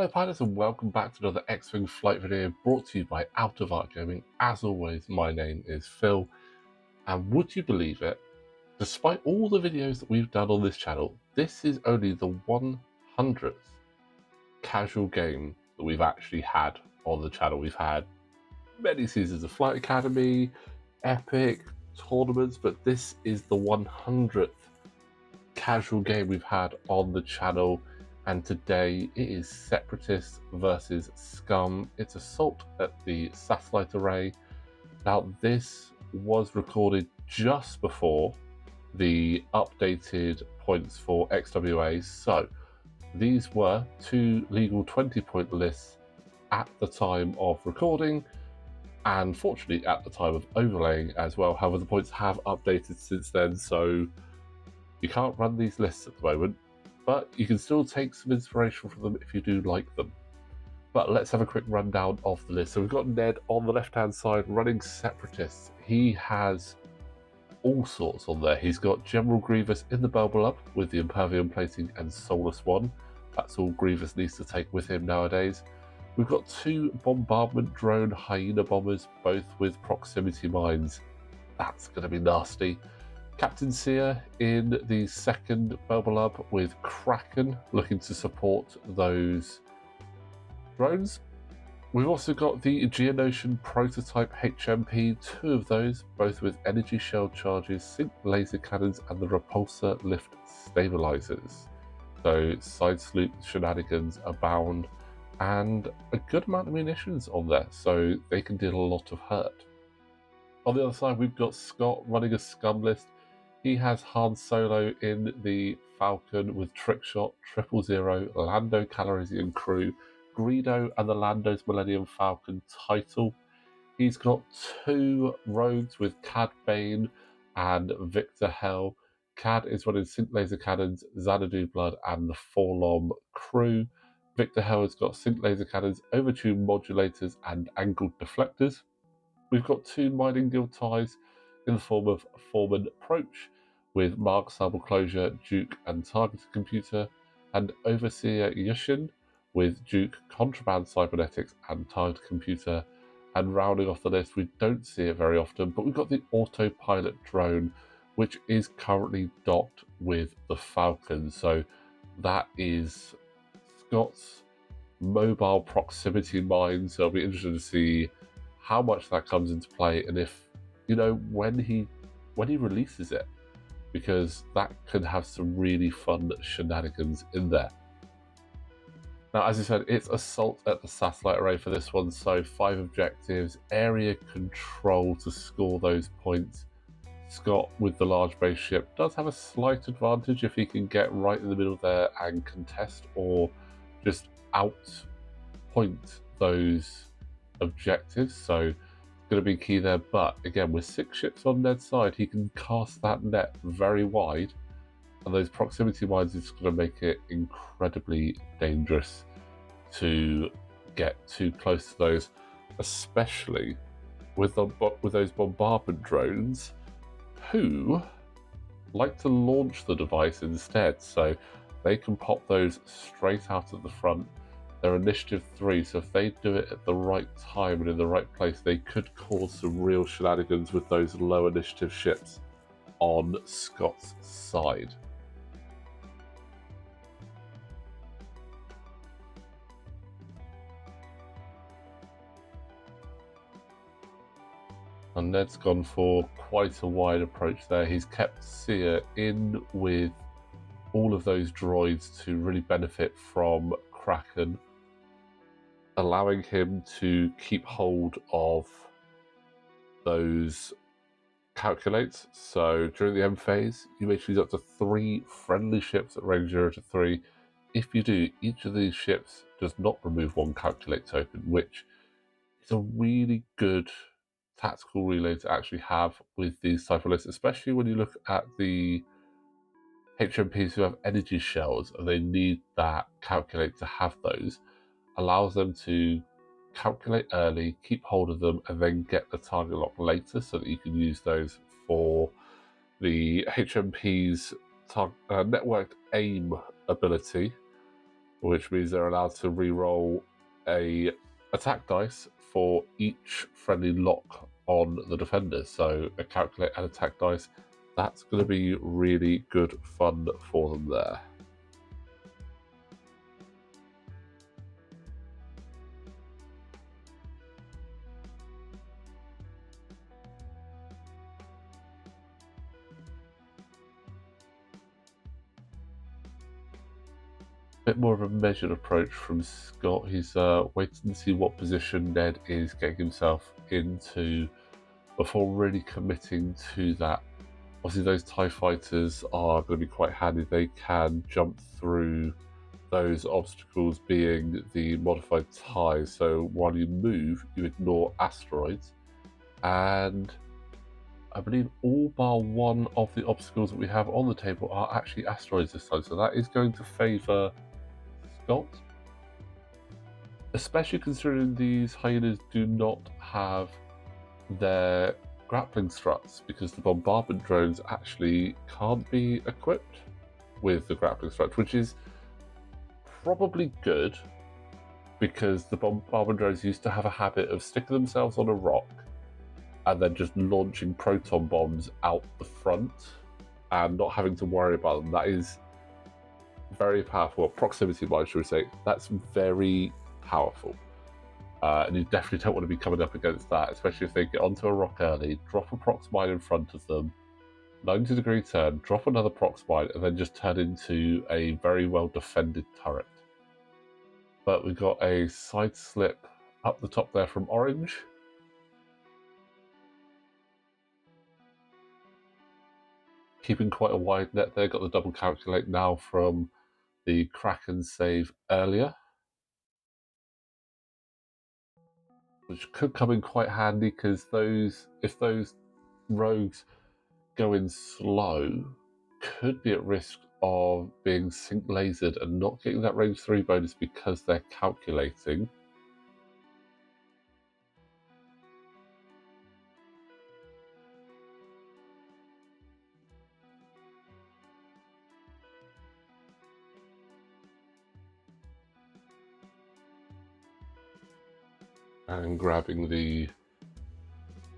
Hello pilots and welcome back to another X-Wing Flight video brought to you by Out of Art Gaming. As always, my name is Phil, and would you believe it, despite all the videos that we've done on this channel, this is only the 100th casual game that we've actually had on the channel. We've had many seasons of Flight Academy, epic tournaments, but this is the 100th casual game we've had on the channel. And today it is Separatists versus Scum. It's Assault at the satellite array. Now this was recorded just before the updated points for XWA, so these were two legal 20-point lists at the time of recording, and fortunately at the time of overlaying as well. However, the points have updated since then, so you can't run these lists at the moment, but you can still take some inspiration from them if you do like them. But let's have a quick rundown of the list. So we've got Ned on the left-hand side running Separatists. He has all sorts on there. He's got General Grievous in the Bubble Up with the Impervium Plating and Soulless One. That's all Grievous needs to take with him nowadays. We've got two Bombardment drone Hyena bombers, both with proximity mines. That's going to be nasty. Captain Sear in the second Bubble Up with Kraken, looking to support those drones. We've also got the Geonosian prototype HMP, two of those, both with energy shell charges, sync laser cannons, and the Repulsorlift Stabilizers. So side sloop shenanigans abound, and a good amount of munitions on there, so they can deal a lot of hurt. On the other side, we've got Scott running a Scum list. He has Han Solo in the Falcon with Trickshot, 000, Lando Calrissian crew, Greedo and the Lando's Millennium Falcon title. He's got two rogues with Cad Bane and Victor Hell. Cad is running sync laser cannons, Xanadu Blood and the Forlom crew. Victor Hell has got sync laser cannons, overtune modulators and angled deflectors. We've got two mining guild ties in the form of Foreman Approach with Mark Sable Closure, Duke and Targeted Computer, and Overseer Yushyn with Duke, Contraband Cybernetics and Targeted Computer. And rounding off the list, we don't see it very often, but we've got the Autopilot drone, which is currently docked with the Falcon. So that is Scott's mobile proximity mine, so I'll be interested to see how much that comes into play, and if, you know, when he releases it, because that could have some really fun shenanigans in there. Now, as I said, it's Assault at the satellite array for this one, so 5 objectives, area control to score those points. Scott, with the large base ship, does have a slight advantage if he can get right in the middle there and contest or just outpoint those objectives, so it's going to be key there. But again, with 6 ships on Ned's side, he can cast that net very wide, and those proximity mines is going to make it incredibly dangerous to get too close to those, especially with those bombardment drones who like to launch the device instead, so they can pop those straight out at the front. They're initiative 3, so if they do it at the right time and in the right place, they could cause some real shenanigans with those low initiative ships on Scott's side. And Ned's gone for quite a wide approach there. He's kept Sear in with all of those droids to really benefit from Kraken, allowing him to keep hold of those calculates. So during the M phase, you may choose up to 3 friendly ships at range 0 to 3. If you do, each of these ships does not remove 1 calculate token, which is a really good tactical relay to actually have with these type of lists, especially when you look at the HMPs who have energy shells and they need that calculate to have those. Allows them to calculate early, keep hold of them, and then get the target lock later so that you can use those for the HMP's networked aim ability, which means they're allowed to re-roll a attack dice for each friendly lock on the defenders. So a calculate and attack dice, that's going to be really good fun for them there. Bit more of a measured approach from Scott. He's waiting to see what position Ned is getting himself into before really committing to that. Obviously, those TIE fighters are going to be quite handy. They can jump through those obstacles, being the modified ties. So while you move, you ignore asteroids. And I believe all bar one of the obstacles that we have on the table are actually asteroids this time. So that is going to favour Scott, especially considering these hyenas do not have their grappling struts, because the bombardment drones actually can't be equipped with the grappling strut, which is probably good, because the bombardment drones used to have a habit of sticking themselves on a rock and then just launching proton bombs out the front and not having to worry about them. That is very powerful. Proximity mine, should we say. That's very powerful. And you definitely don't want to be coming up against that, especially if they get onto a rock early, drop a prox mine in front of them, 90-degree turn, drop another prox mine, and then just turn into a very well defended turret. But we've got a side slip up the top there from Orange. Keeping quite a wide net there, got the double calculate now from the Kraken save earlier, which could come in quite handy, because if those rogues go in slow, could be at risk of being sync lasered and not getting that range 3 bonus because they're calculating. And grabbing the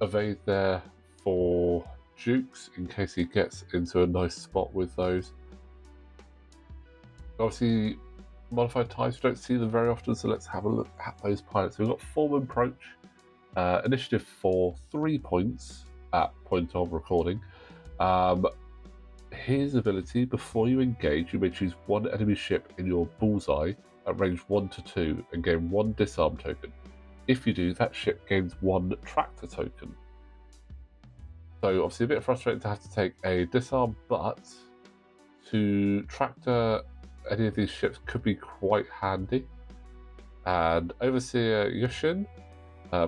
evade there for Jukes in case he gets into a nice spot with those. Obviously, modified ties, we don't see them very often, so let's have a look at those pilots. We've got Form Approach, Initiative 4, 3 points at point of recording. His ability, before you engage, you may choose one enemy ship in your bullseye at range 1 to 2 and gain 1 disarm token. If you do, that ship gains 1 tractor token. So obviously a bit frustrating to have to take a disarm, but to tractor any of these ships could be quite handy. And Overseer Yushyn,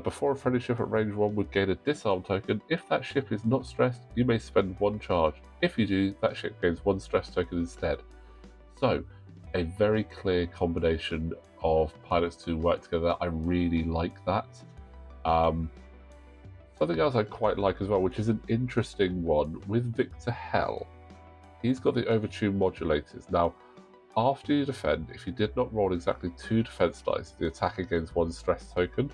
before a friendly ship at range 1 would gain a disarm token. If that ship is not stressed, you may spend 1 charge. If you do, that ship gains 1 stress token instead. So, a very clear combination of pilots to work together. I really like that. Something else I quite like as well, which is an interesting one, with Victor Hell. He's got the overtune modulators. Now, after you defend, if you did not roll exactly 2 defense dice, the attacker gains 1 stress token.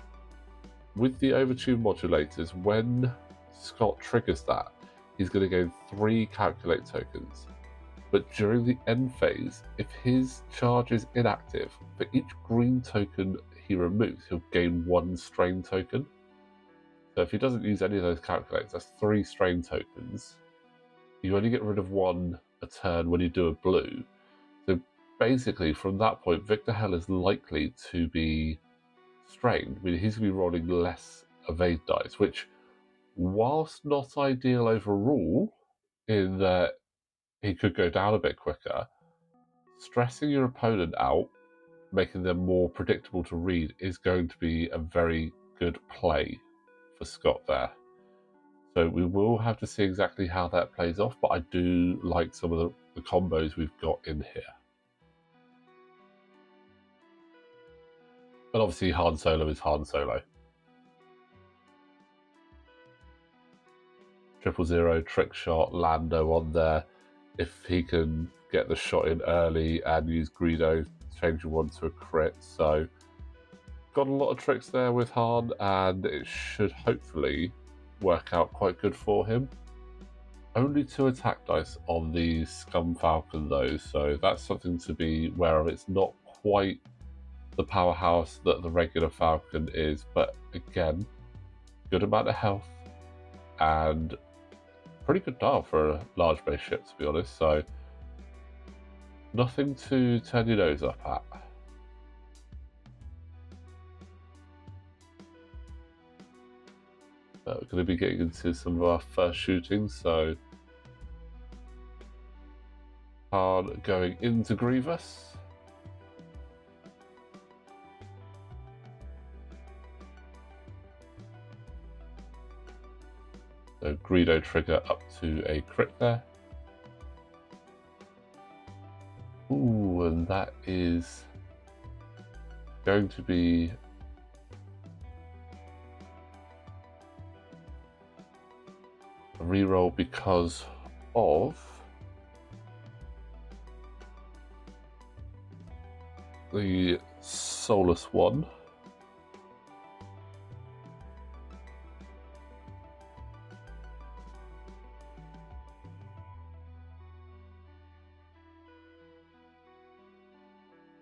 With the overtune modulators, when Scott triggers that, he's going to gain 3 calculate tokens. But during the end phase, if his charge is inactive, for each green token he removes, he'll gain 1 strain token. So if he doesn't use any of those calculators, that's 3 strain tokens. You only get rid of 1 a turn when you do a blue. So basically, from that point, Victor Hell is likely to be strained. I mean, he's going to be rolling less evade dice, which, whilst not ideal overall, in that he could go down a bit quicker, stressing your opponent out, making them more predictable to read, is going to be a very good play for Scott there. So we will have to see exactly how that plays off, but I do like some of the combos we've got in here. But obviously Han Solo is Han Solo. 000, trick shot, Lando on there. If he can get the shot in early and use Greedo changing one to a crit. So got a lot of tricks there with Han, and it should hopefully work out quite good for him. Only 2 attack dice on the Scum Falcon though, so that's something to be aware of. It's not quite the powerhouse that the regular Falcon is, but again, good amount of health and pretty good dial for a large base ship, to be honest, so nothing to turn your nose up at. We're going to be getting into some of our first shooting, so Han going into Grievous. So Greedo trigger up to a crit there. Ooh, and that is going to be a reroll because of the Soulless One.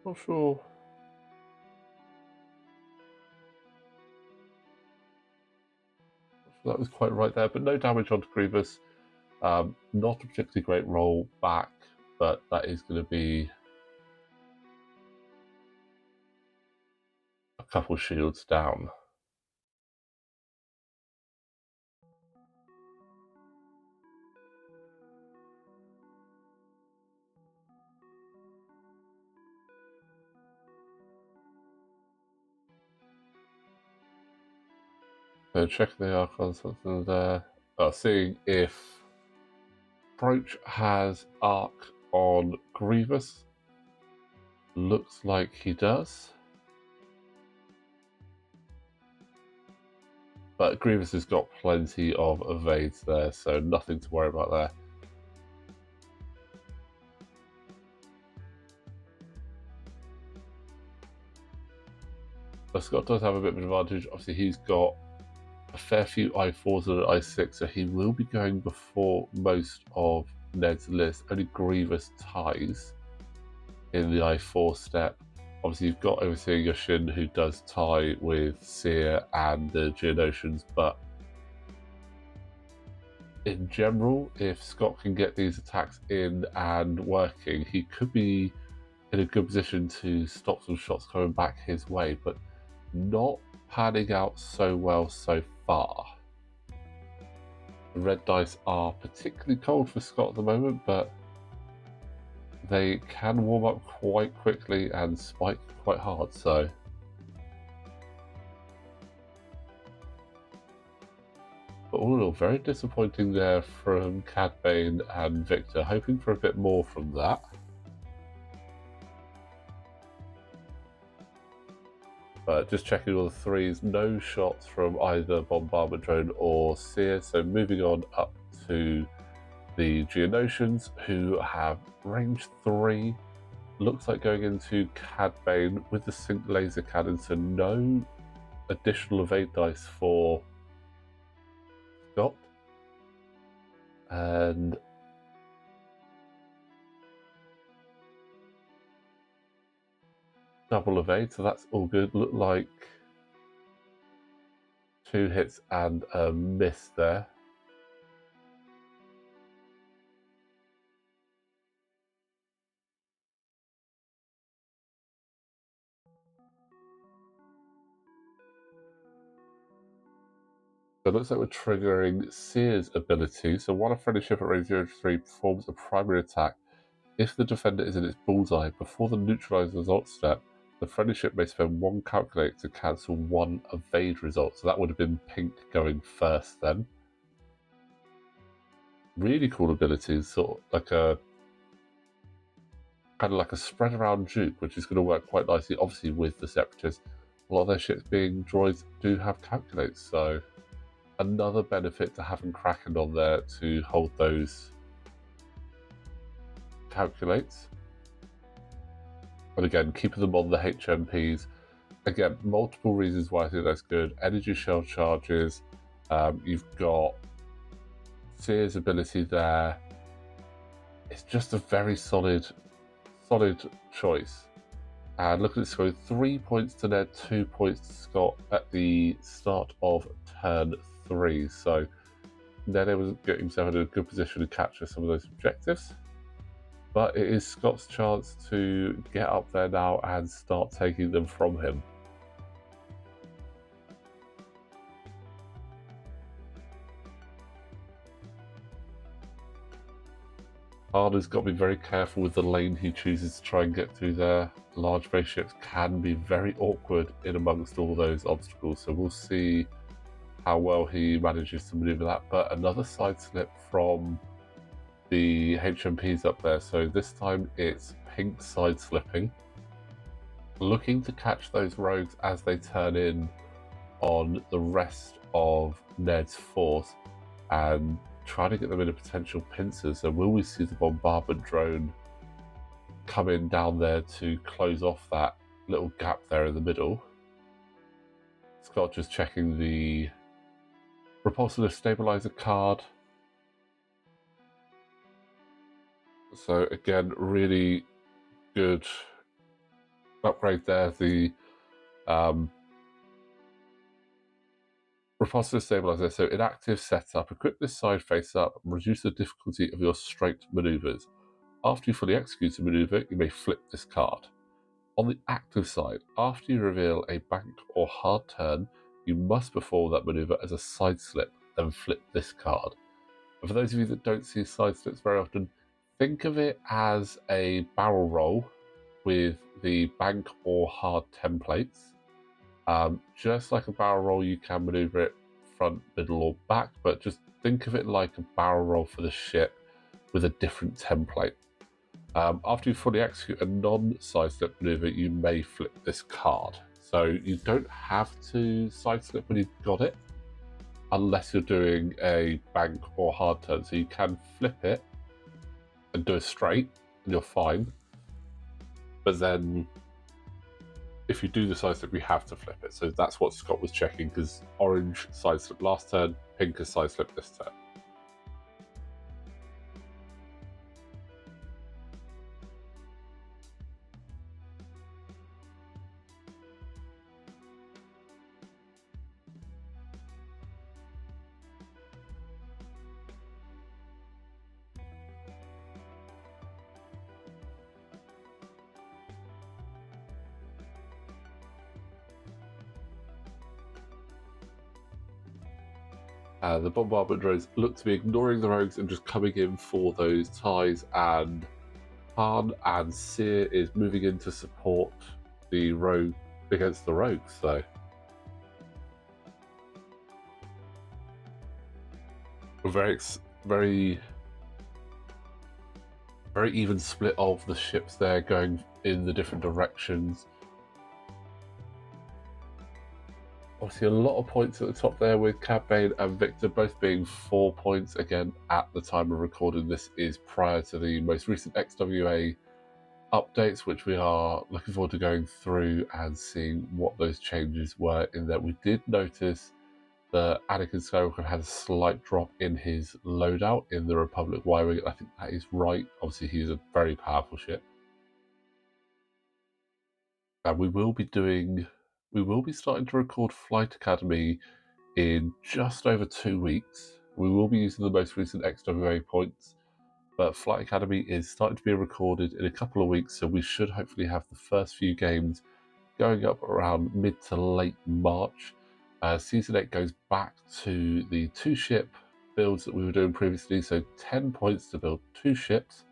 Not sure. That was quite right there, but no damage onto Grievous. Not a particularly great roll back, but that is going to be a couple shields down. So checking the arc on something there. Seeing if Approach has arc on Grievous. Looks like he does. But Grievous has got plenty of evades there, so nothing to worry about there. But Scott does have a bit of an advantage. Obviously, he's got a fair few I4s and an I6, so he will be going before most of Ned's list. Only Grievous ties in the I4 step. Obviously, you've got Overseer Yushyn, who does tie with Sear and the Geonosians, but in general, if Scott can get these attacks in and working, he could be in a good position to stop some shots coming back his way, but not panning out so well so far. The red dice are particularly cold for Scott at the moment, but they can warm up quite quickly and spike quite hard, so but all in all, very disappointing there from Cad Bane and Victor, hoping for a bit more from that. But just checking all the threes, no shots from either Bombardment drone or Sear, so moving on up to the Geonosians, who have range 3. Looks like going into Cad Bane with the sync laser cannon, so no additional evade dice for Scott. And double evade, so that's all good. Look like 2 hits and a miss there. So it looks like we're triggering Sear's ability. So while a friendly ship at range 0-3 performs a primary attack, if the defender is in its bullseye before the neutralize result step, the friendly ship may spend 1 calculate to cancel 1 evade result. So that would have been pink going first then. Really cool abilities, sort of like a kind of like a spread around juke, which is going to work quite nicely. Obviously, with the Separatists, a lot of their ships being droids do have calculates, so another benefit to having Kraken on there to hold those calculates. And again, keeping them on the HMPs. Again, multiple reasons why I think that's good. Energy shell charges. You've got Sear's ability there. It's just a very solid choice. And look at this score, 3 points to Ned, 2 points to Scott at the start of turn 3. So Ned able to get himself in a good position to capture some of those objectives. But it is Scott's chance to get up there now and start taking them from him. Arna's got to be very careful with the lane he chooses to try and get through there. Large base ships can be very awkward in amongst all those obstacles, so we'll see how well he manages to maneuver that. But another side slip from the HMPs up there, so this time it's pink side slipping, looking to catch those rogues as they turn in on the rest of Ned's force and try to get them in a potential pincer. So will we see the bombardment drone come in down there to close off that little gap there in the middle? Scott just checking the Repulsorlift Stabilizer card. So again, really good upgrade there. The Repulsorlift Stabilizer, so inactive setup. Equip this side face up and reduce the difficulty of your straight maneuvers. After you fully execute a maneuver, you may flip this card. On the active side, after you reveal a bank or hard turn, you must perform that maneuver as a side slip, then flip this card. And for those of you that don't see side slips very often, think of it as a barrel roll with the bank or hard templates. Just like a barrel roll, you can maneuver it front, middle, or back, but just think of it like a barrel roll for the ship with a different template. After you fully execute a non-side slip maneuver, you may flip this card. So you don't have to side slip when you've got it, unless you're doing a bank or hard turn. So you can flip it and do a straight, and you're fine. But then if you do the side slip, you have to flip it. So that's what Scott was checking, because orange side slip last turn, pink is side slip this turn. The bombardment drones look to be ignoring the rogues and just coming in for those ties, and Han and Sear is moving in to support the rogue against the rogues. So a very even split of the ships there going in the different directions. Obviously a lot of points at the top there, with Cad Bane and Victor both being 4 points. Again, at the time of recording, this is prior to the most recent XWA updates, which we are looking forward to going through and seeing what those changes were in there. We did notice that Anakin Skywalker had a slight drop in his loadout in the Republic Y-Wing. I think that is right. Obviously, he's a very powerful ship. And we will be starting to record Flight Academy in just over 2 weeks. We will be using the most recent XWA points, but Flight Academy is starting to be recorded in a couple of weeks, so we should hopefully have the first few games going up around mid to late March. Season 8 goes back to the 2-ship builds that we were doing previously, so 10 points to build 2 ships.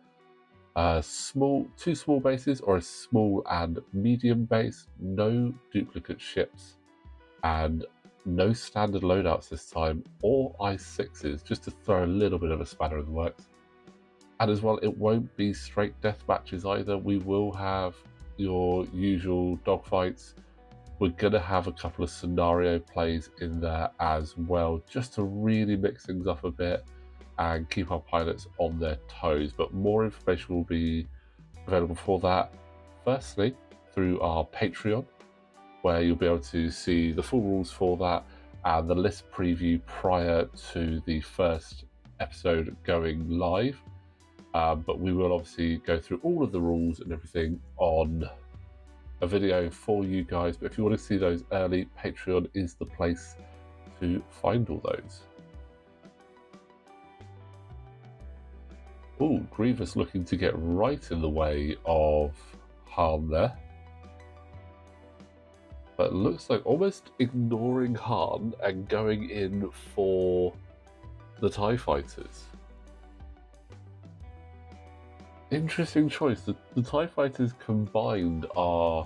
2 small bases or a small and medium base, no duplicate ships, and no standard loadouts this time, or I6s, just to throw a little bit of a spanner in the works. And as well, it won't be straight death matches either. We will have your usual dogfights. We're going to have a couple of scenario plays in there as well, just to really mix things up a bit and keep our pilots on their toes. But more information will be available for that Firstly, through our Patreon, where you'll be able to see the full rules for that and the list preview prior to the first episode going live. But we will obviously go through all of the rules and everything on a video for you guys. But if you want to see those early, Patreon is the place to find all those. Oh, Grievous looking to get right in the way of Han there. But looks like almost ignoring Han and going in for the TIE Fighters. Interesting choice. The TIE Fighters combined are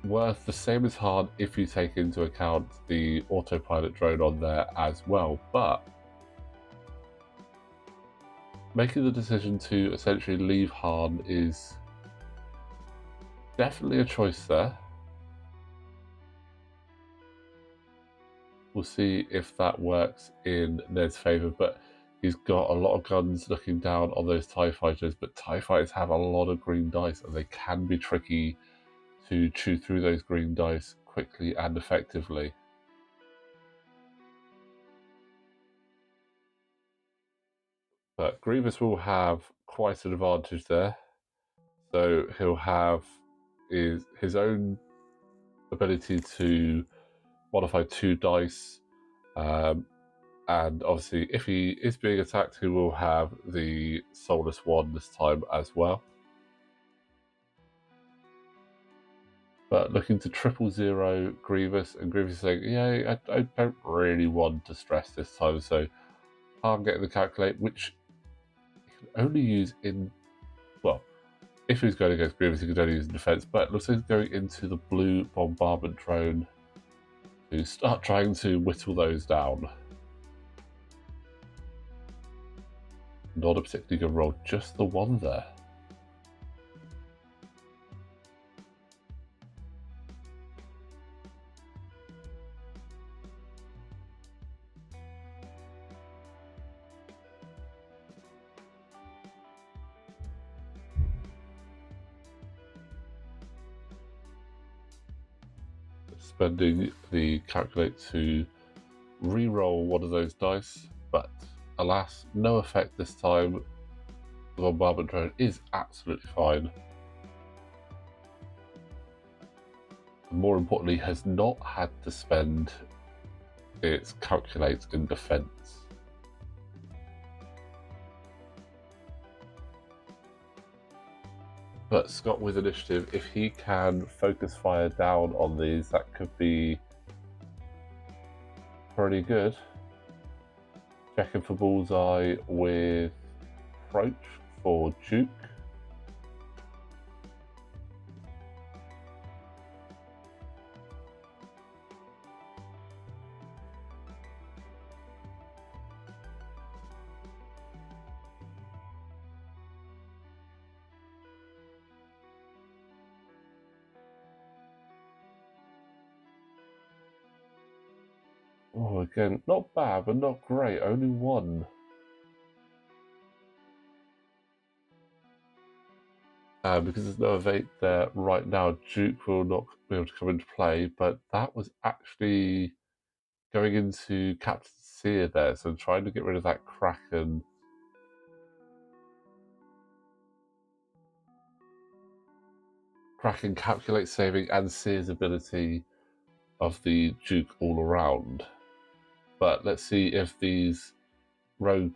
worth the same as Han if you take into account the Autopilot drone on there as well. But making the decision to essentially leave Han is definitely a choice there. We'll see if that works in Ned's favour, but he's got a lot of guns looking down on those TIE Fighters, but TIE Fighters have a lot of green dice and they can be tricky to chew through those green dice quickly and effectively. But Grievous will have quite an advantage there. So he'll have his own ability to modify 2 dice. And obviously, if he is being attacked, he will have the Soulless One this time as well. But looking to 000 Grievous, and Grievous saying, yeah, I don't really want to stress this time, so I'm getting the calculate, which he can only use in, well, if he's going against Grievous, he could only use in defense, but it looks like he's going into the blue bombardment drone to start trying to whittle those down. Not a particularly good roll, just the one there. Spending the calculate to re-roll one of those dice, but alas, no effect this time. The bombardment drone is absolutely fine. More importantly, has not had to spend its calculate in defense. But Scott with initiative, if he can focus fire down on these, that could be pretty good. Checking for bullseye with approach for Duke. Oh, again, not bad, but not great. Only 1. Because there's no evade there right now, Duke will not be able to come into play, but that was actually going into Captain Sear there, so trying to get rid of that Kraken. Kraken calculates saving and Sear's ability of the Duke all around. But let's see if these rogues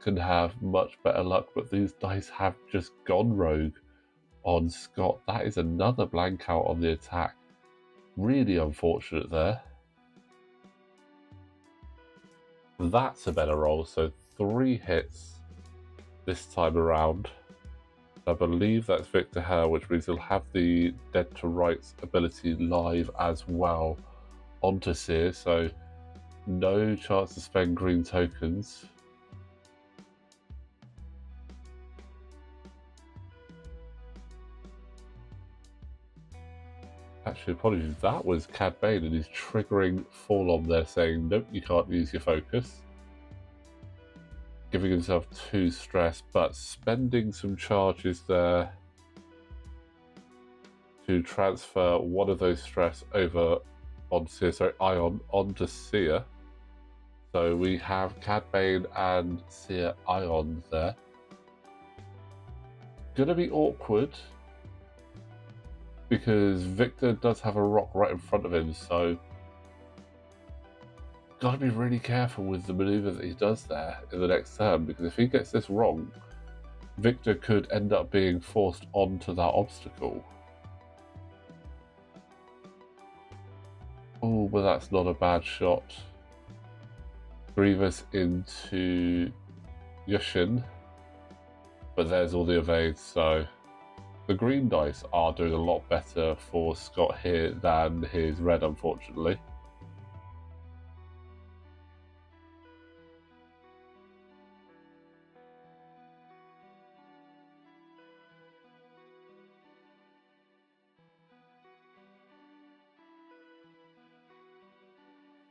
can have much better luck, but these dice have just gone rogue on Scott. That is another blank out on the attack. Really unfortunate there. That's a better roll, so 3 hits this time around. I believe that's Victor Hare, which means he'll have the Dead to Rights ability live as well onto Sear, so no chance to spend green tokens. Actually, apologies, that was Cad Bane and he's triggering Fall on there saying, nope, you can't use your focus. Giving himself 2 stress, but spending some charges there to transfer one of those stress over on Sear, sorry, Ion onto Sear. So we have Cad Bane and Sear Ions there. Gonna be awkward because Victor does have a rock right in front of him, so gotta be really careful with the maneuver that he does there in the next turn, because if he gets this wrong, Victor could end up being forced onto that obstacle. Oh, but that's not a bad shot. Grievous into Yushyn, but there's all the evades, so the green dice are doing a lot better for Scott here than his red, unfortunately.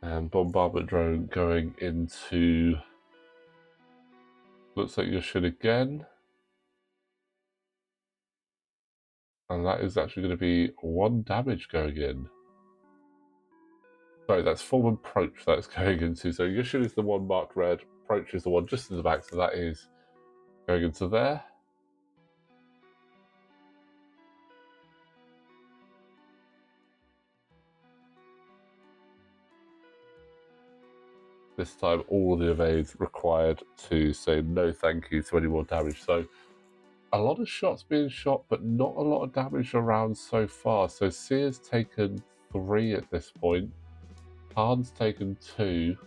And Bombardment drone going into, looks like Yushyn again. And that is actually going to be 1 damage going in. Sorry, that's full approach that's going into. So Yushyn is the one marked red, approach is the one just in the back, so that is going into there. This time all of the evades required to say no thank you to any more damage. So a lot of shots being shot, but not a lot of damage around so far. So Sear's taken 3 at this point. Khan's taken 2.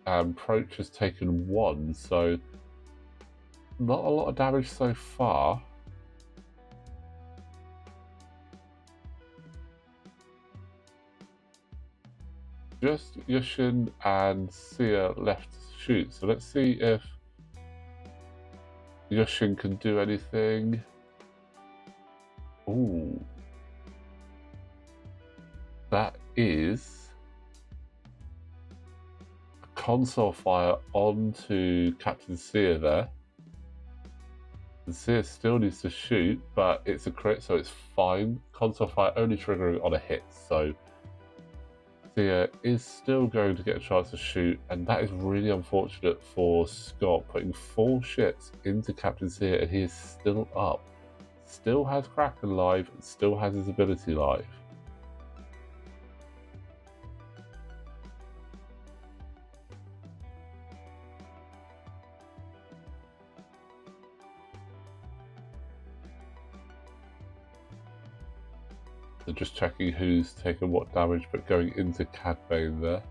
And Proach has taken 1. So not a lot of damage so far. Just Yushyn and Sear left to shoot. So let's see if Yushyn can do anything. Ooh. That is a console fire onto Captain Sear there. And Sear still needs to shoot, but it's a crit, so it's fine. Console fire only triggering on a hit, so Sear is still going to get a chance to shoot, and that is really unfortunate for Scott, putting 4 ships into Captain Sear, and he is still up. Still has Kraken live, and still has his ability live. So just checking who's taken what damage, but going into Cad Bane there.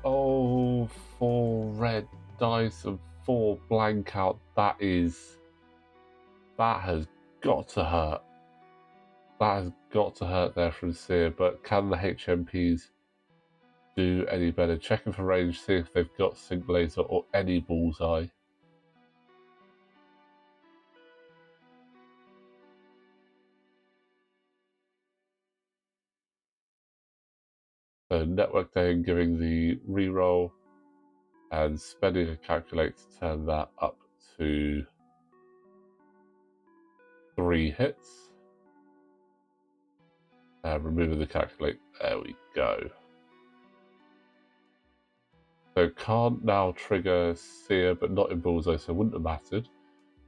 Oh, 4 red dice and 4 blank out. That has got to hurt. That has got to hurt there from Sear, but can the HMPs do any better? Checking for range, see if they've got sync laser or any bullseye. So network day and giving the reroll and spending a calculate to turn that up to 3 hits. Removing the calculate, there we go. So can't now trigger Sear, but not in bullseye, so wouldn't have mattered.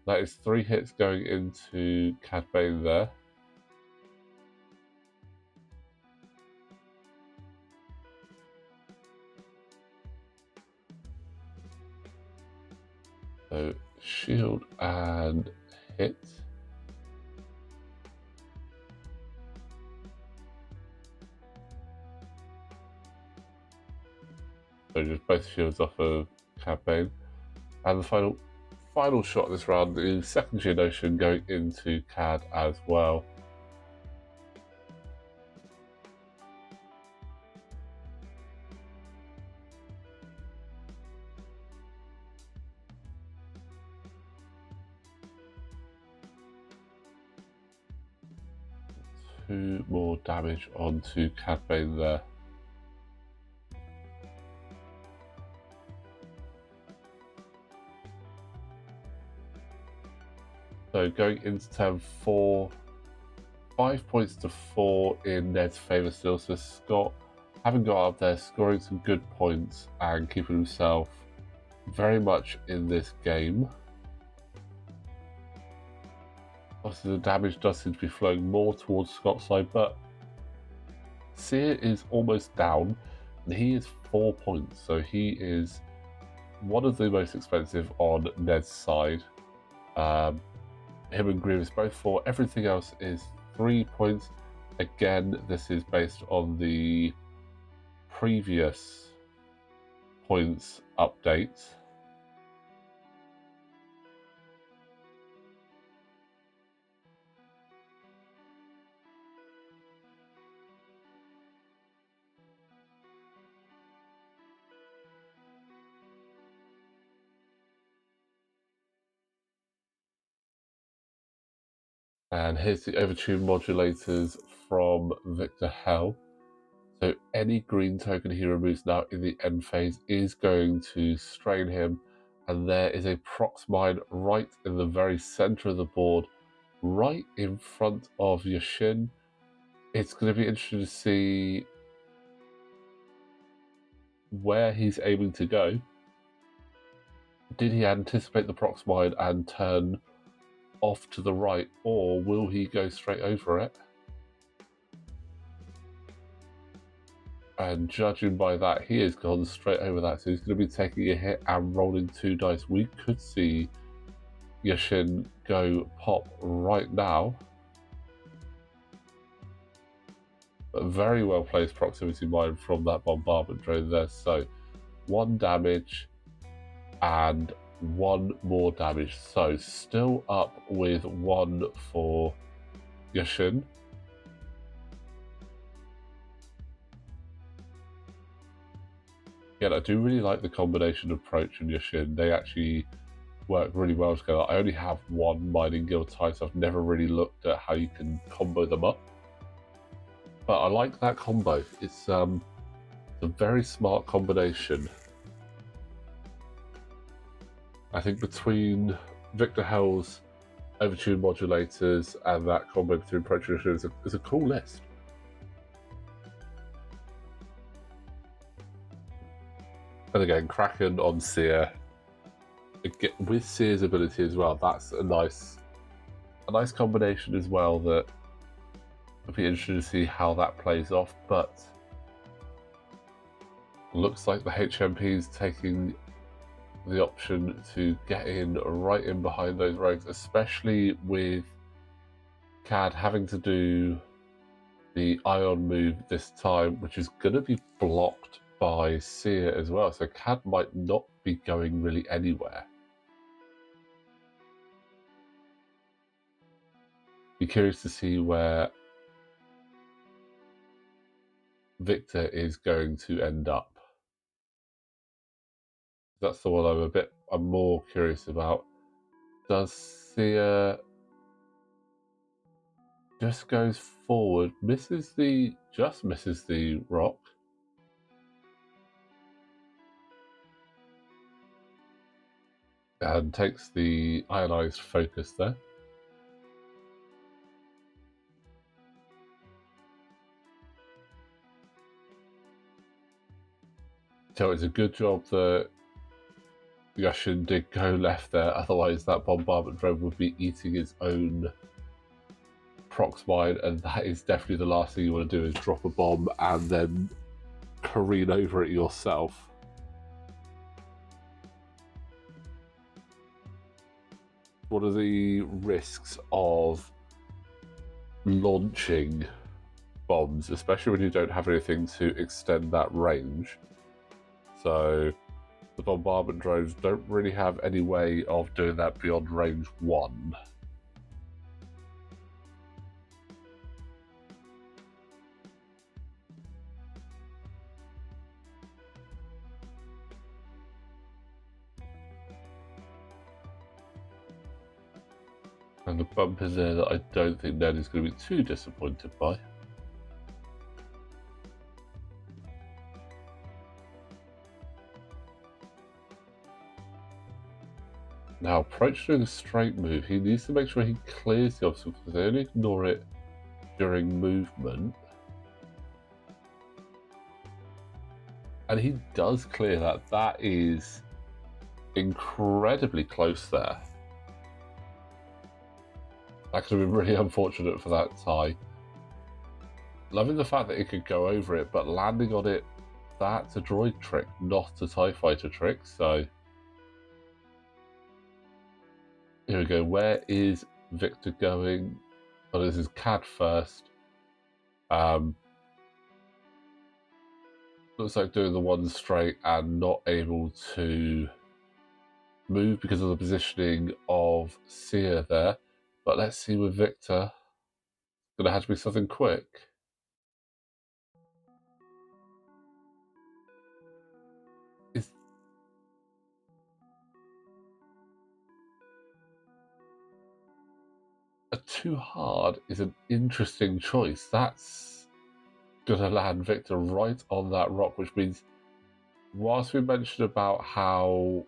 That is 3 hits going into Cad Bane there. So shield and hit. So just both shields off of Cad Bane. And the final shot of this round is second Geonosian going into Cad as well. Two more damage onto Cad Bane there. So going into turn 4, 5 points to 4 in Ned's favour still. So Scott, having got up there, scoring some good points and keeping himself very much in this game. Obviously, the damage does seem to be flowing more towards Scott's side, but Sear is almost down, and he is 4 points, so he is one of the most expensive on Ned's side. Him and Grievous both 4. Everything else is 3 points. Again, this is based on the previous points update. And here's the overtune modulators from Victor Hell. So any green token he removes now in the end phase is going to strain him. And there is a prox mine right in the very center of the board, right in front of Yushyn. It's going to be interesting to see where he's aiming to go. Did he anticipate the prox mine and turn off to the right, or will he go straight over it? And judging by that, he has gone straight over that, so he's going to be taking a hit and rolling 2 dice. We could see Yushyn go pop right now. But very well placed proximity mine from that bombardment drone there. So 1 damage and 1 more damage. So still up with 1 for Yushyn. Yeah, I do really like the combination approach and Yushyn. They actually work really well together. I only have 1 mining guild tie, so I've never really looked at how you can combo them up. But I like that combo. It's a very smart combination. I think between Victor Hell's overtune modulators and that combo between approach and Yushyn is a cool list. And again, Kraken on Sear. With Sear's ability as well, that's a nice combination as well. That it'll be interesting to see how that plays off. But looks like the HMP is taking the option to get in right in behind those rogues, especially with Cad having to do the ion move this time, which is going to be blocked by Sear as well. So Cad might not be going really anywhere. Be curious to see where Victor is going to end up. That's the one I'm more curious about. Does Sear just goes forward, misses the rock. And takes the ionized focus there. So it's a good job that Yushyn did go left there, otherwise that bombardment drone would be eating its own prox mine, and that is definitely the last thing you want to do, is drop a bomb and then careen over it yourself. What are the risks of launching bombs, especially when you don't have anything to extend that range? So the bombardment drones don't really have any way of doing that beyond range 1. And the bump is there that I don't think Ned is going to be too disappointed by. Now, approach doing a straight move. He needs to make sure he clears the obstacle because they only ignore it during movement. And he does clear that. That is incredibly close there. That could have been really unfortunate for that tie. Loving the fact that it could go over it, but landing on it, that's a droid trick, not a TIE fighter trick. So here we go. Where is Victor going? Oh, this is CAD first. Looks like doing the one straight and not able to move because of the positioning of Sear there. But let's see with Victor. It's going to have to be something quick. A too hard is an interesting choice. That's going to land Victor right on that rock, which means whilst we mentioned about how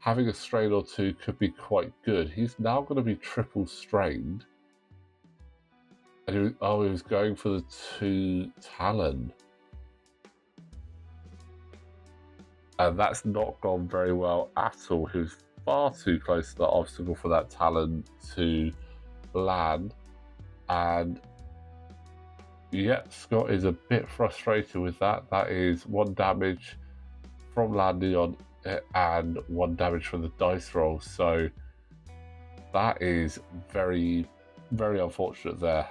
having a strain or two could be quite good, he's now going to be triple strained. And he was going for the 2 Talon. And that's not gone very well at all. He was far too close to the obstacle for that Talon to land. And yep, Scott is a bit frustrated with that. That is 1 damage from landing on it and 1 damage from the dice roll. So that is very, very unfortunate there.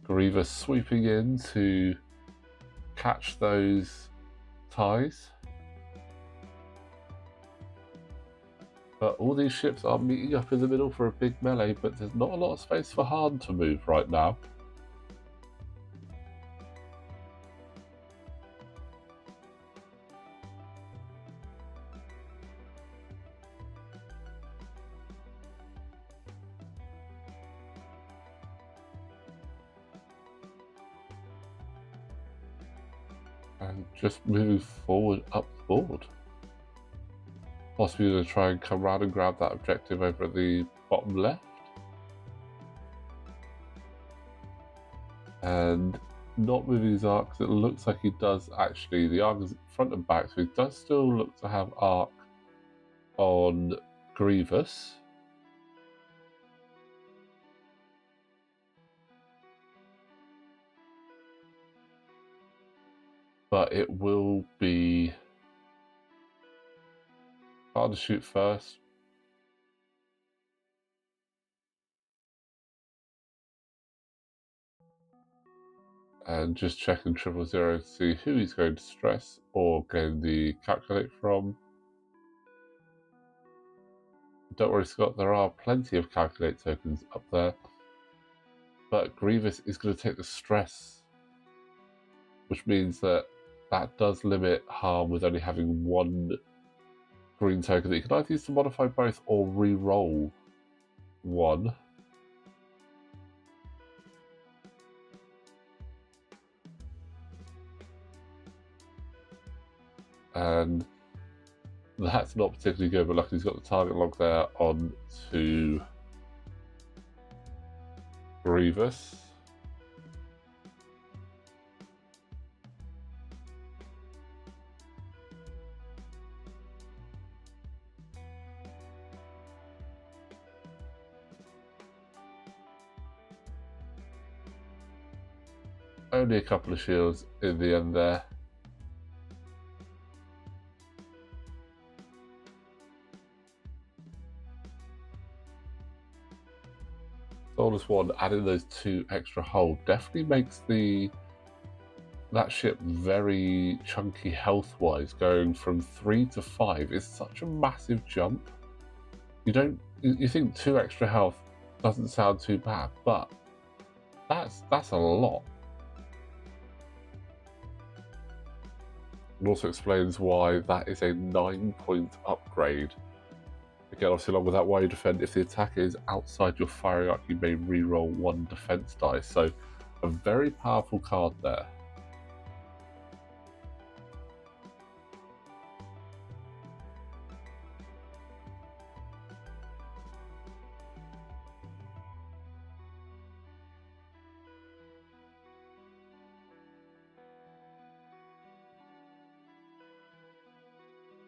Grievous sweeping in to catch those ties. But all these ships are meeting up in the middle for a big melee, but there's not a lot of space for Han to move right now. And just moving forward up the board. Possibly going to try and come around and grab that objective over at the bottom left. And not moving his arc, because it looks like he does actually, the arc is front and back, so he does still look to have arc on Grievous. But it will be hard to shoot first. And just checking 000 to see who he's going to stress or getting the calculate from. Don't worry, Scott, there are plenty of calculate tokens up there. But Grievous is going to take the stress, which means that does limit harm with only having 1 green token that you can either use to modify both or re-roll 1. And that's not particularly good, but luckily he's got the target log there on to Grievous. Only a couple of shields in the end there. Soulless One adding those 2 extra hull definitely makes that ship very chunky health-wise. Going from 3 to 5 is such a massive jump. You think 2 extra health doesn't sound too bad, but that's a lot. It also explains why that is a 9-point upgrade Again, obviously along with that, while you defend, if the attack is outside your firing arc, you may reroll 1 defense die. So a very powerful card there.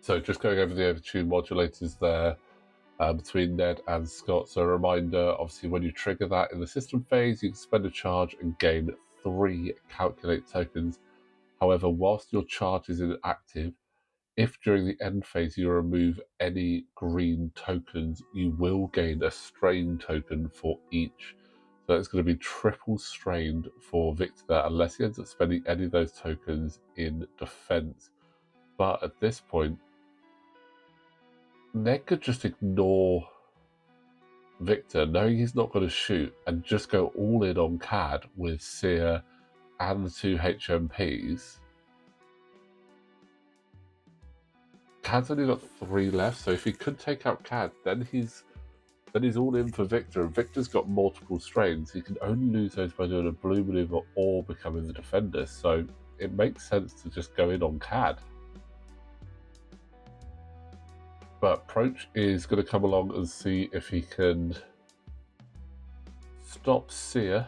So just going over the overtune modulators there between Ned and Scott. So a reminder, obviously when you trigger that in the system phase, you can spend a charge and gain 3 calculate tokens. However, whilst your charge is inactive, if during the end phase you remove any green tokens, you will gain a strain token for each. So it's going to be triple strained for Victor there, unless he ends up spending any of those tokens in defense. But at this point, Ned could just ignore Victor, knowing he's not going to shoot, and just go all in on CAD with Sear and the 2 HMPs. CAD's only got 3 left, so if he could take out CAD, then he's all in for Victor, and Victor's got multiple strains. He can only lose those by doing a blue maneuver or becoming the defender, so it makes sense to just go in on CAD. But Proach is going to come along and see if he can stop Sear,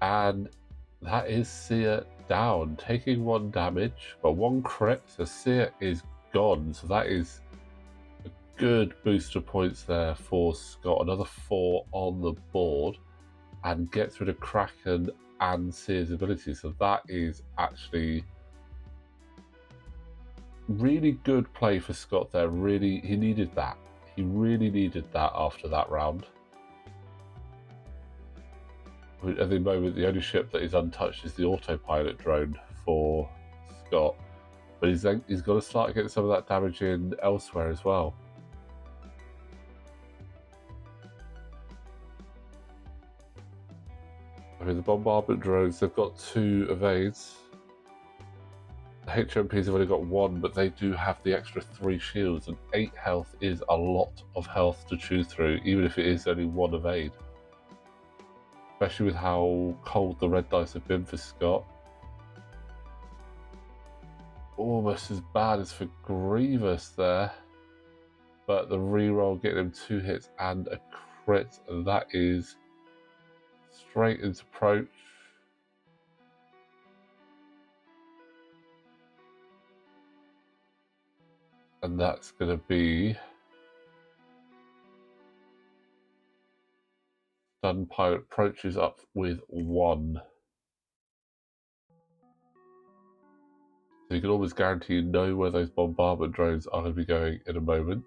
and that is Sear down, taking 1 damage, but 1 crit, so Sear is gone. So that is a good boost of points there for Scott. Another 4 on the board, and gets rid of Kraken and Sear's ability. So that is actually really good play for Scott there. Really, he needed that. He really needed that after that round. At the moment, the only ship that is untouched is the Autopilot drone for Scott. But he's got to start getting some of that damage in elsewhere as well. I mean, the Bombardment drones, they've got 2 evades. The HMPs have only got 1, but they do have the extra 3 shields, and 8 health is a lot of health to chew through, even if it is only 1 evade. Especially with how cold the red dice have been for Scott. Almost as bad as for Grievous there. But the reroll getting him 2 hits and a crit, and that is straight into Proach. And that's going to be Stun Pilot. Approaches up with 1. So you can almost guarantee you know where those bombardment drones are going to be going in a moment.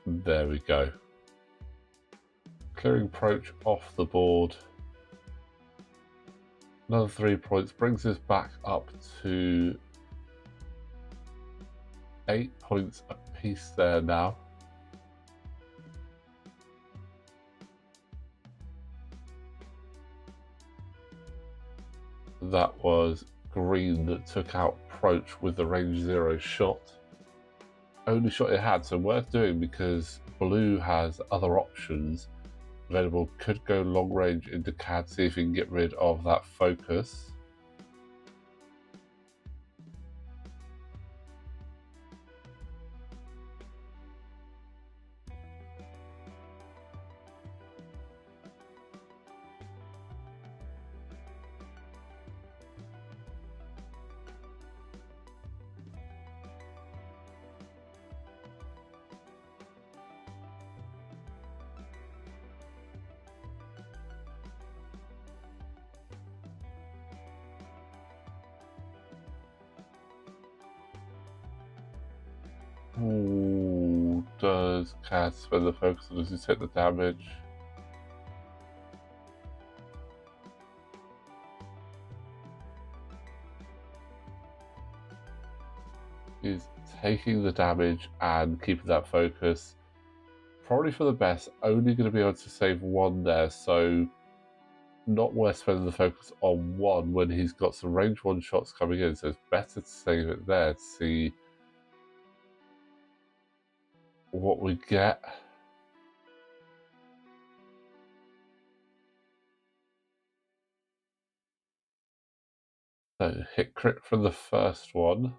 There we go. Clearing Proach off the board. Another 3 points brings us back up to 8 points apiece there now. That was green that took out Proach with the range 0 shot. Only shot it had, so worth doing because blue has other options available. Could go long range into CAD, see if he can get rid of that focus. Ooh, does CAD spend the focus or does he take the damage? He's taking the damage and keeping that focus. Probably for the best, only going to be able to save one there, so not worth spending the focus on one when he's got some range one shots coming in, so it's better to save it there to see what we get. So hit crit from the first one.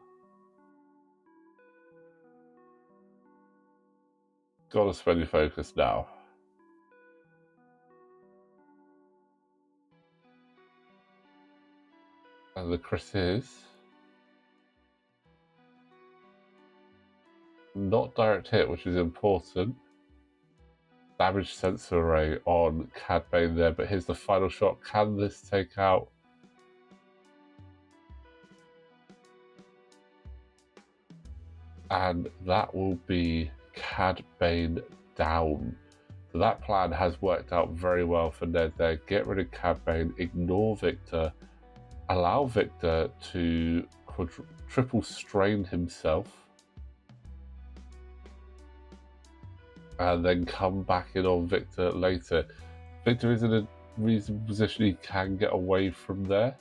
Gotta spend your focus now. And the crit is not direct hit, which is important. Damage sensor array on Cad Bane there, but here's the final shot. Can this take out? And that will be Cad Bane down. So that plan has worked out very well for Ned there. Get rid of Cad Bane, ignore Victor, allow Victor to triple strain himself, and then come back in on Victor later. Victor is in a reasonable position, he can get away from there,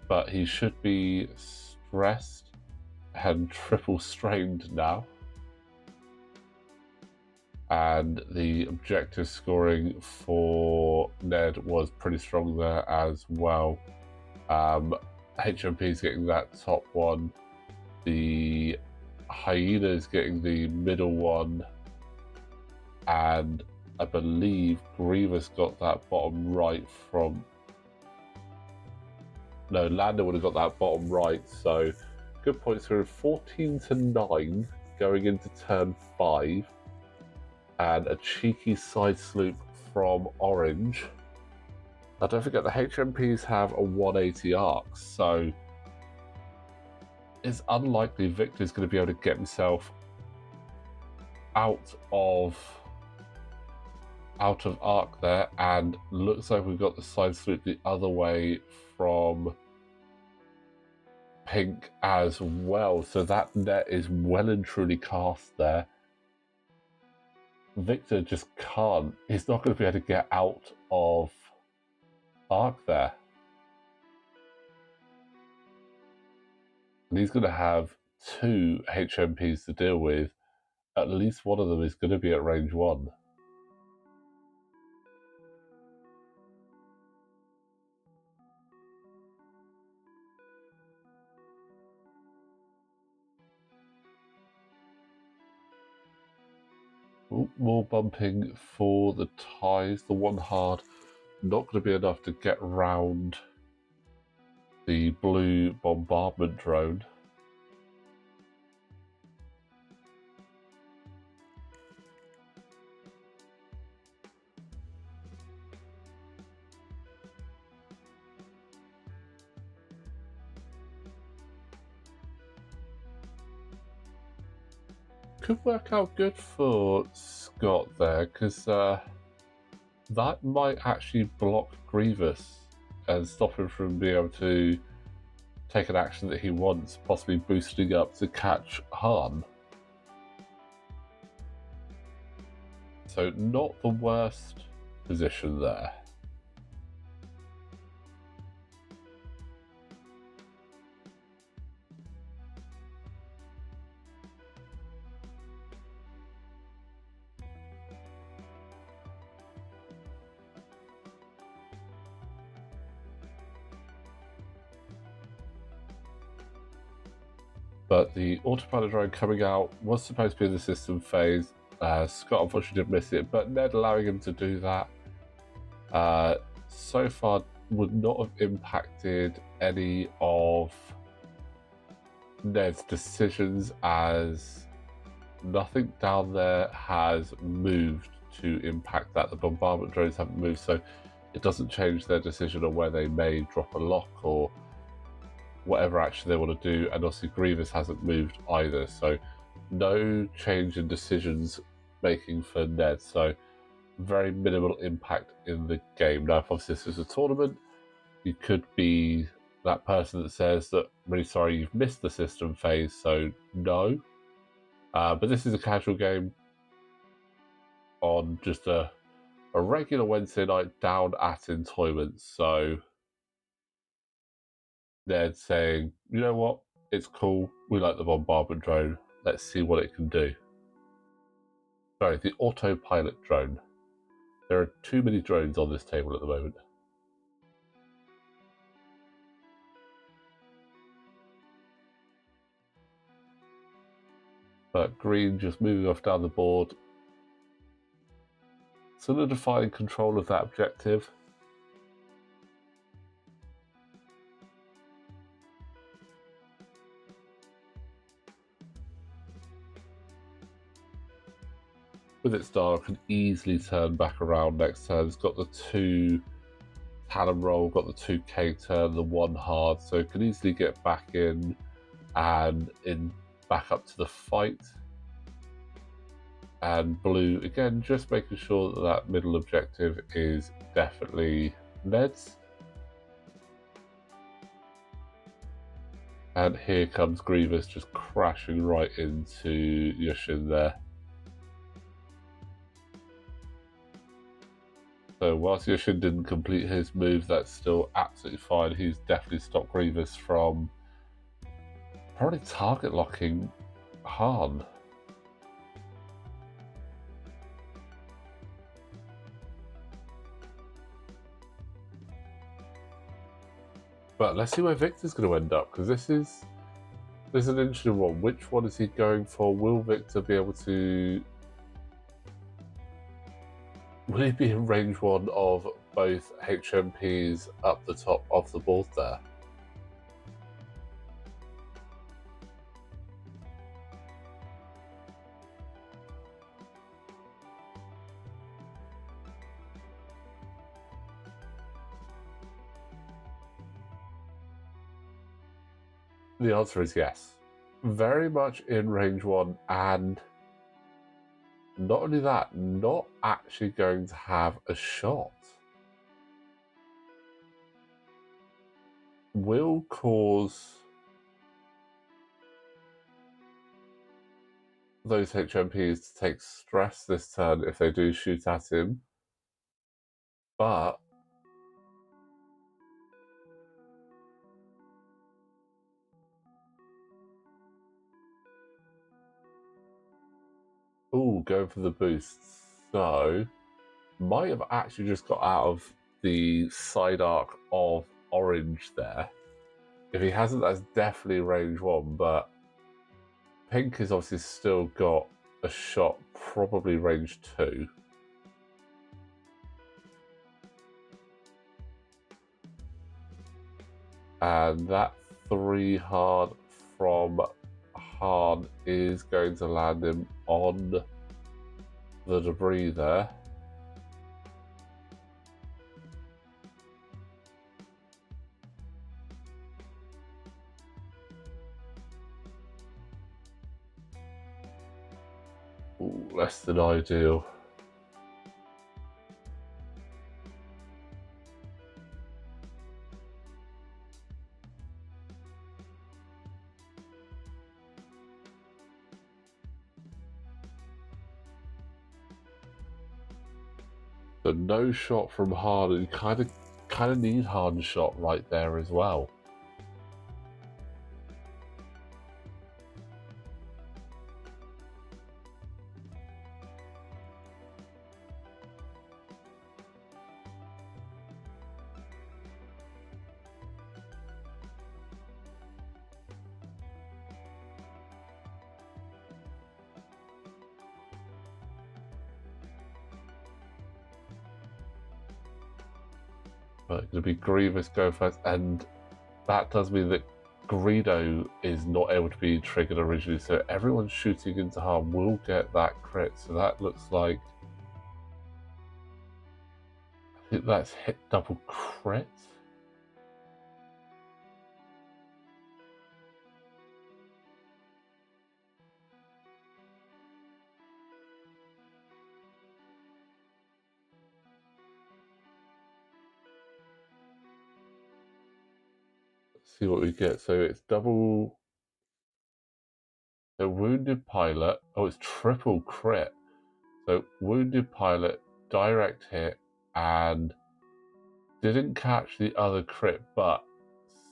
but he should be stressed and triple strained now. And the objective scoring for Ned was pretty strong there as well. HMP is getting that top one, the Hyena is getting the middle one, and I believe Grievous got that bottom right from... No, Lando would have got that bottom right, so good points here. 14-9 going into turn 5, and a cheeky side sloop from Orange. Now don't forget the HMPs have a 180 arc, so it's unlikely Victor's going to be able to get himself out of arc there, and looks like we've got the side sloop the other way from Pink as well, so that net is well and truly cast there. Victor just can't, he's not going to be able to get out of arc there. And he's going to have 2 HMPs to deal with. At least one of them is going to be at range 1. Ooh, more bumping for the ties. The one hard, not going to be enough to get round the blue bombardment drone. Could work out good for Scott there, because that might actually block Grievous and stop him from being able to take an action that he wants, possibly boosting up to catch Han. So not the worst position there. But the autopilot drone coming out was supposed to be in the system phase. Scott unfortunately did miss it, but Ned allowing him to do that so far would not have impacted any of Ned's decisions, as nothing down there has moved to impact that. The bombardment drones haven't moved, so it doesn't change their decision on where they may drop a lock or whatever action they want to do, and obviously Grievous hasn't moved either, so no change in decisions making for Ned, so very minimal impact in the game. Now, if obviously this is a tournament, you could be that person that says that, really sorry, you've missed the system phase, so no. But this is a casual game on just a regular Wednesday night down at Entoyment. So they're saying, you know what, it's cool, we like the bombardment drone, let's see what it can do. Sorry, the autopilot drone. There are too many drones on this table at the moment. But green just moving off down the board, solidifying control of that objective. With its star, can easily turn back around next turn. It's got the 2 Talon roll, got the 2 K turn, the 1 hard, so it can easily get back in and back up to the fight. And blue, again, just making sure that that middle objective is definitely Ned's. And here comes Grievous just crashing right into Yushyn there. So whilst Yushyn didn't complete his move, that's still absolutely fine. He's definitely stopped Grievous from probably target locking Han. But let's see where Victor's going to end up, because this is an interesting one. Which one is he going for? Will Victor be able to... Will he be in range 1 of both HMPs up the top of the board there? The answer is yes. Very much in range 1, and not only that, not actually going to have a shot. Will cause those HMPs to take stress this turn if they do shoot at him, but ooh, going for the boosts. So might have actually just got out of the side arc of orange there. If he hasn't, that's definitely range 1, but pink has obviously still got a shot, probably range 2. And that 3 hard from Han is going to land him on the debris there. Ooh, less than ideal. So no shot from Han, and you kind of need Han's shot right there as well. But going to be Grievous go first, and that does mean that Greedo is not able to be triggered originally, so everyone shooting into Han will get that crit. So that looks like, I think that's hit double crit. see what we get. So it's double. So wounded pilot. Oh, it's triple crit. So wounded pilot, direct hit, and didn't catch the other crit, but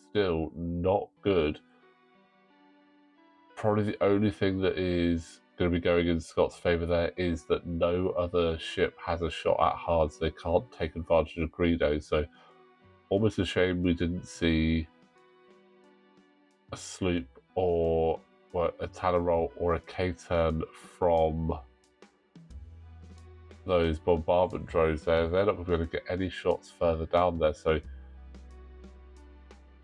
still not good. Probably the only thing that is going to be going in Scott's favour there is that no other ship has a shot at hard, so they can't take advantage of Greedo. So almost a shame we didn't see a sloop or a Talon or a K-turn from those bombardment drones there. They're not going to get any shots further down there, so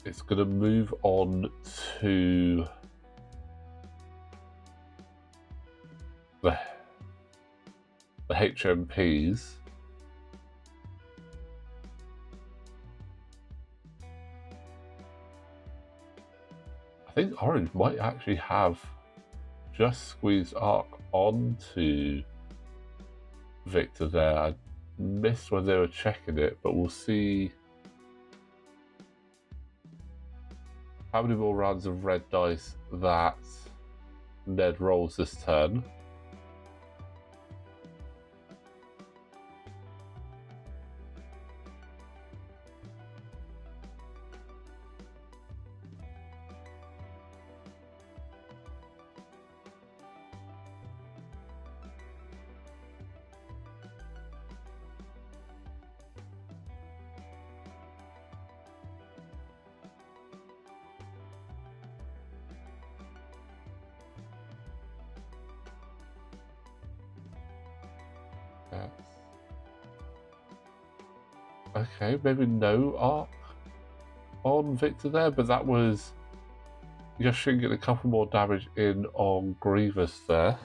it's going to move on to the HMPs. I think Orange might actually have just squeezed Arc onto Victor there. I missed when they were checking it, but we'll see how many more rounds of red dice that Ned rolls this turn. Okay, maybe no Arc on Victor there, but that was Yushyn getting a couple more damage in on Grievous there.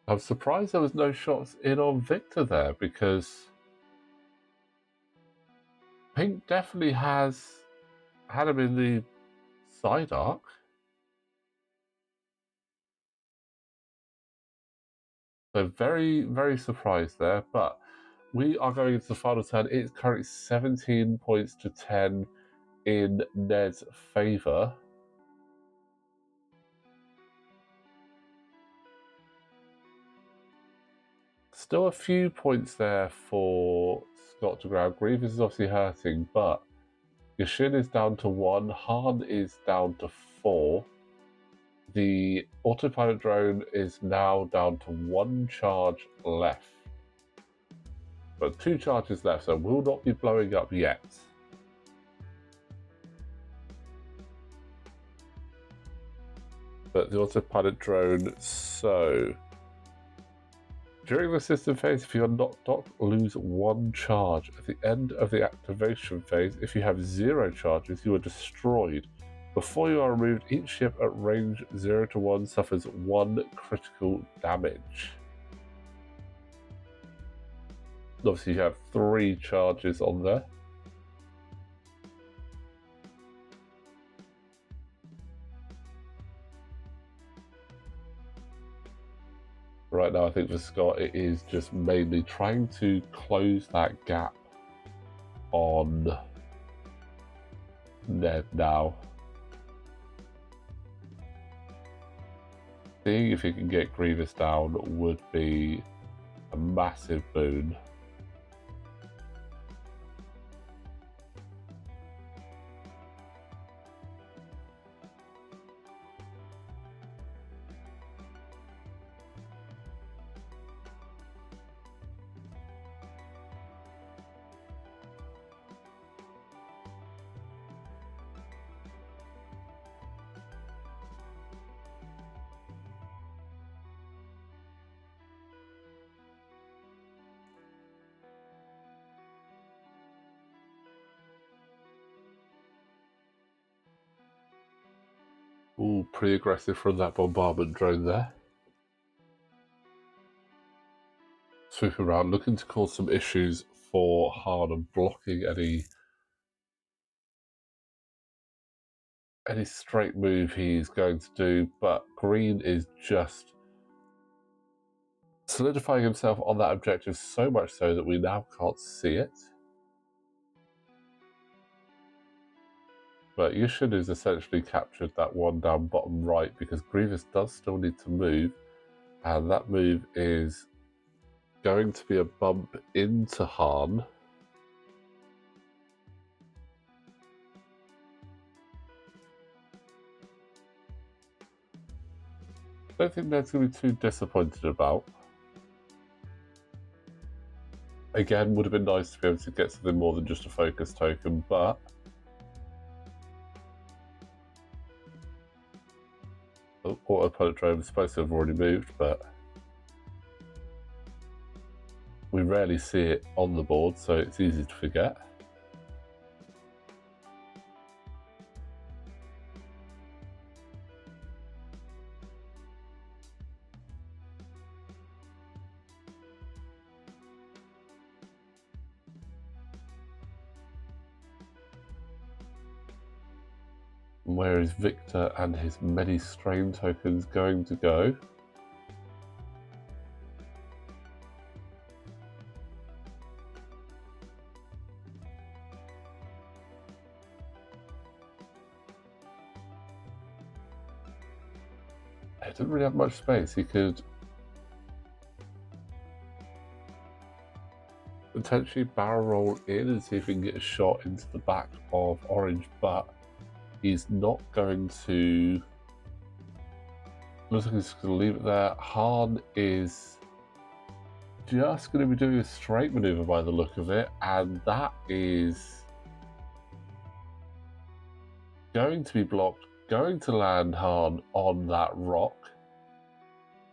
I'm surprised there was no shots in on Victor there, because Pink definitely has had him in the side arc. So very, very surprised there, but we are going into the final turn. It's currently 17 points to 10 in Ned's favour. Still a few points there for Scott to grab. Grievous is obviously hurting, but Yushyn is down to 1, Han is down to 4. The autopilot drone is now down to 1 charge left. But 2 charges left, so will not be blowing up yet. But the autopilot drone, so during the system phase, if you are not docked, lose 1 charge. At the end of the activation phase, if you have 0 charges, you are destroyed. Before you are removed, each ship at range 0 to 1 suffers 1 critical damage. Obviously, you have 3 charges on there. Right now, I think for Scott, it is just mainly trying to close that gap on Ned now. Seeing if he can get Grievous down would be a massive boon. Ooh, pretty aggressive from that bombardment drone there. Swooping around, looking to cause some issues for Han and blocking any straight move he's going to do, but green is just solidifying himself on that objective so much so that we now can't see it. But Yushyn has essentially captured that one down bottom right because Grievous does still need to move, and that move is going to be a bump into Han. I don't think Ned's going to be too disappointed about. Again, would have been nice to be able to get something more than just a focus token, but Autopilot drone was supposed to have already moved, but we rarely see it on the board, so it's easy to forget. Where is Victor and his many strain tokens going to go? He didn't really have much space. He could potentially barrel roll in and see if he can get a shot into the back of Orange, but he's not going to. Looks like he's just going to leave it there. Han is just going to be doing a straight maneuver by the look of it, and that is going to be blocked, going to land Han on that rock.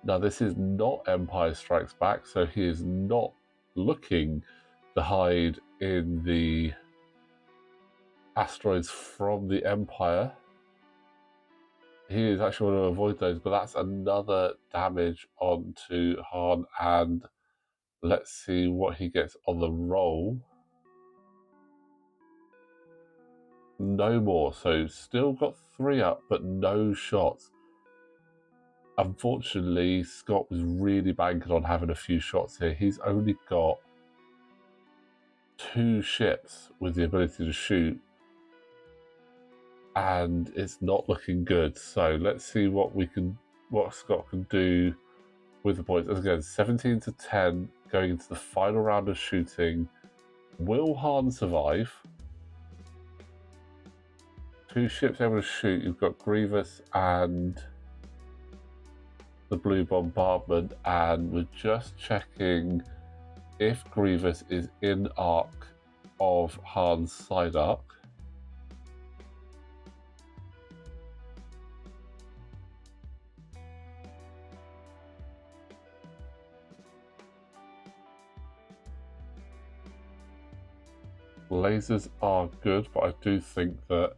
Now, this is not Empire Strikes Back, so he is not looking to hide in the asteroids from the Empire. He is actually going to avoid those, but that's another damage onto Han, and let's see what he gets on the roll. No more, so still got 3 up, but no shots. Unfortunately, Scott was really banking on having a few shots here. He's only got 2 ships with the ability to shoot, and it's not looking good. So let's see what Scott can do with the points. As again, 17 to 10 going into the final round of shooting. Will Han survive? 2 ships able to shoot. You've got Grievous and the blue Bombardment, and we're just checking if Grievous is in arc of Han's side arc. Lasers are good, but I do think that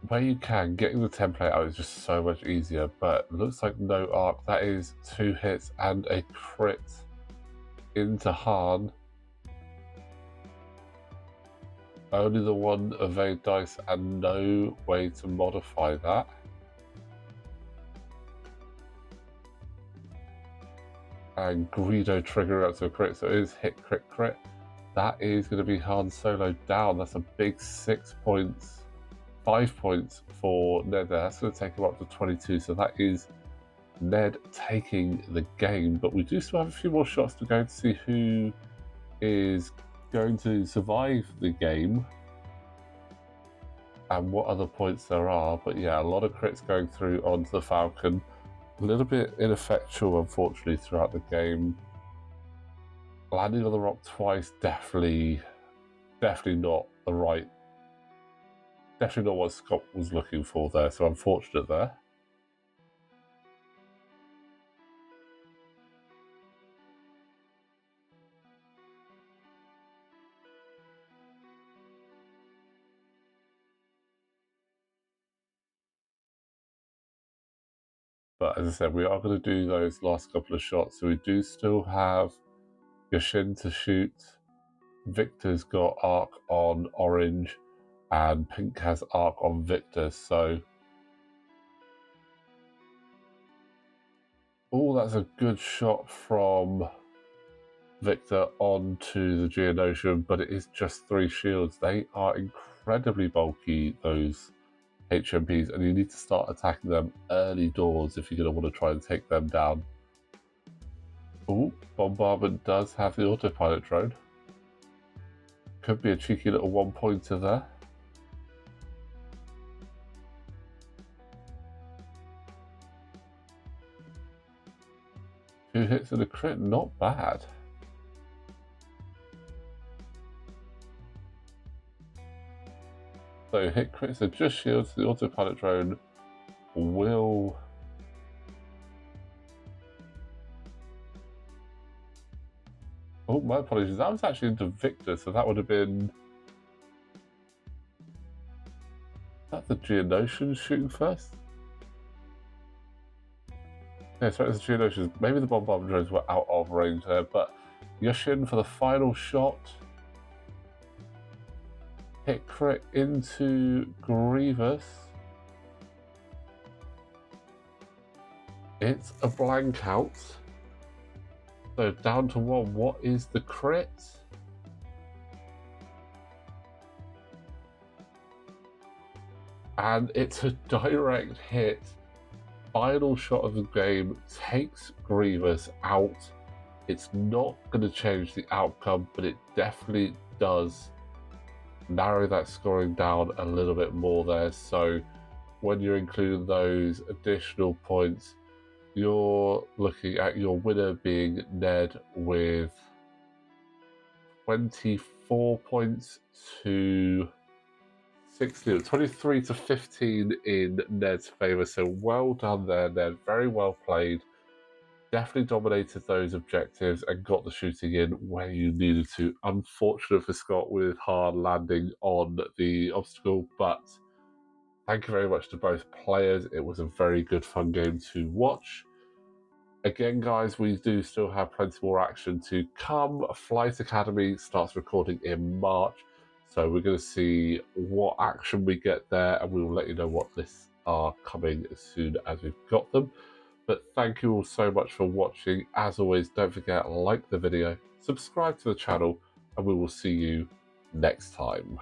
where you can, getting the template out is just so much easier, but looks like no arc. That is 2 hits and a crit into Han. Only the 1 evade dice and no way to modify that. And Greedo trigger out to a crit, so it is hit, crit, crit. That is going to be Han Solo down. That's a big 6 points, 5 points for Ned there. That's going to take him up to 22, so that is Ned taking the game. But we do still have a few more shots to go to see who is going to survive the game and what other points there are. But yeah, a lot of crits going through onto the Falcon. A little bit ineffectual, unfortunately, throughout the game. Landing on the rock twice, definitely not the right. Definitely not what Scott was looking for there, so unfortunate there. But as I said, we are going to do those last couple of shots, so we do still have Yushyn to shoot. Victor's got arc on Orange, and Pink has arc on Victor, so Oh, that's a good shot from Victor onto the Geonosian, but it is just 3 shields. They are incredibly bulky, those HMPs, and you need to start attacking them early doors if you're going to want to try and take them down. Oh, Bombardment does have the Autopilot drone. Could be a cheeky little one-pointer there. Two hits and a crit, not bad. So hit crits are just shields. The Autopilot drone will... Oh, my apologies. That was actually into Victor, so that would have been... Is that the Geonosian shooting first? Yeah, so it's the Geonosians. Maybe the Bombardment drones were out of range there, but Yushyn for the final shot. Hit crit into Grievous. It's a blank out. So down to 1. What is the crit? And it's a direct hit. Final shot of the game takes Grievous out. It's not going to change the outcome, but it definitely does narrow that scoring down a little bit more there. So when you're including those additional points, you're looking at your winner being Ned with 24 points to 16, 23 to 15 in Ned's favour. So well done there, Ned. Very well played. Definitely dominated those objectives and got the shooting in where you needed to. Unfortunate for Scott with hard landing on the obstacle, but thank you very much to both players. It was a very good fun game to watch. Again, guys, we do still have plenty more action to come. Flight Academy starts recording in March, so we're going to see what action we get there, and we will let you know what lists are coming as soon as we've got them. But thank you all so much for watching. As always, don't forget, like the video, subscribe to the channel, and we will see you next time.